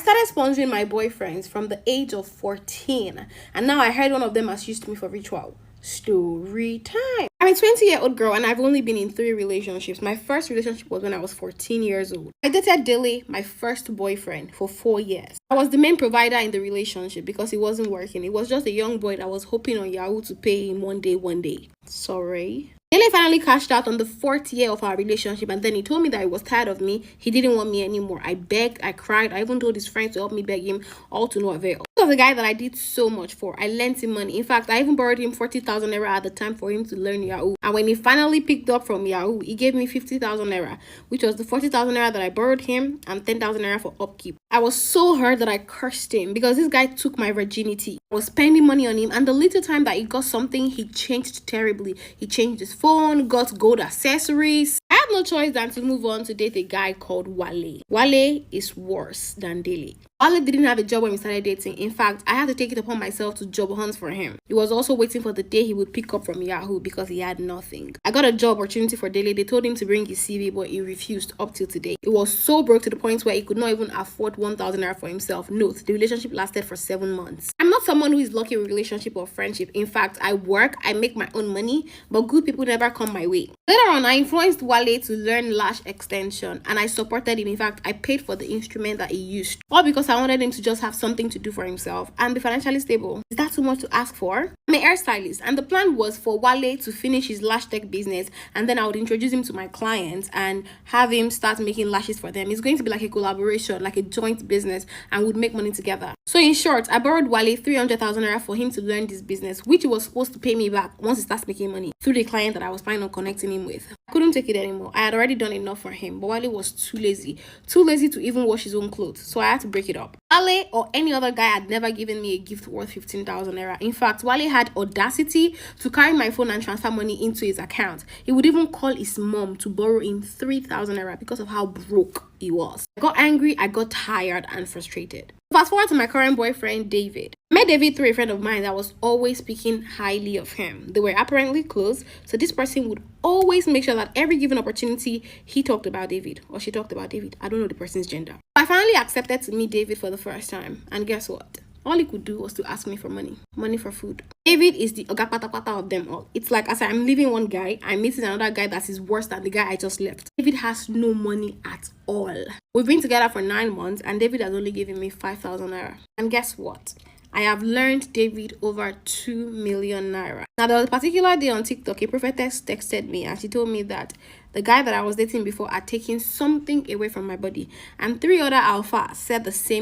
started sponsoring my boyfriends from the age of 14. And now I heard one of them has used me for ritual. Story time. I'm a 20-year-old girl and I've only been in 3 relationships. My first relationship was when I was 14 years old. I dated Dilly, my first boyfriend, for 4 years. I was the main provider in the relationship because it wasn't working. It was just a young boy that was hoping on Yahoo to pay him one day. Sorry. Dilly finally cashed out on the 4th year of our relationship, and then he told me that he was tired of me. He didn't want me anymore. I begged, I cried, I even told his friends to help me beg him, all to no avail. This was a guy that I did so much for. I lent him money. In fact, I even borrowed him 40,000 naira at the time for him to learn Yahoo. And when he finally picked up from Yahoo, he gave me 50,000 naira, which was the 40,000 naira that I borrowed him and 10,000 naira for upkeep. I was so hurt that I cursed him because this guy took my virginity. I was spending money on him, and the little time that he got something, he changed terribly. He changed his phone, got gold accessories. I had no choice than to move on to date a guy called Wale. Wale is worse than Dilly. Wale didn't have a job when we started dating. In fact, I had to take it upon myself to job hunt for him. He was also waiting for the day he would pick up from Yahoo because he had nothing. I got a job opportunity for Dilly. They told him to bring his CV, but he refused up till today. He was so broke to the point where he could not even afford 1,000 naira for himself. Note, the relationship lasted for 7 months. I'm not someone who is lucky with relationship or friendship. In fact, I work, I make my own money, but good people never come my way. Later on, I influenced Wale to learn lash extension and I supported him. In fact, I paid for the instrument that he used. All because I wanted him to just have something to do for himself and be financially stable. Is that too much to ask for? I'm a hairstylist and the plan was for Wale to finish his lash tech business and then I would introduce him to my clients and have him start making lashes for them. It's going to be like a collaboration, like a joint business, and we'd make money together. So in short, I borrowed Wale 300,000 naira for him to learn this business, which he was supposed to pay me back once he starts making money through the client that I was planning on connecting him with. I couldn't take it anymore. I had already done enough for him, but Wale was too lazy to even wash his own clothes. So I had to break it up. Wale or any other guy had never given me a gift worth 15,000 naira. In fact, Wale had audacity to carry my phone and transfer money into his account. He would even call his mom to borrow him 3,000 naira because of how broke he was. I got angry, I got tired and frustrated. Fast forward to my current boyfriend, David. I met David through a friend of mine that was always speaking highly of him. They were apparently close, so this person would always make sure that every given opportunity, he talked about David or she talked about David. I don't know the person's gender. I finally accepted to meet David for the first time, and guess what? All he could do was to ask me for money for food. David is the oga patapata of them all. It's like as I'm leaving one guy, I'm meeting another guy that is worse than the guy I just left. David has no money at all. We've been together for 9 months and David has only given me 5,000 naira. And guess what? I have learned David over 2 million naira. Now, there was a particular day on TikTok, a prophetess texted me and she told me that the guy that I was dating before had taken something away from my body. And 3 other alphas said the same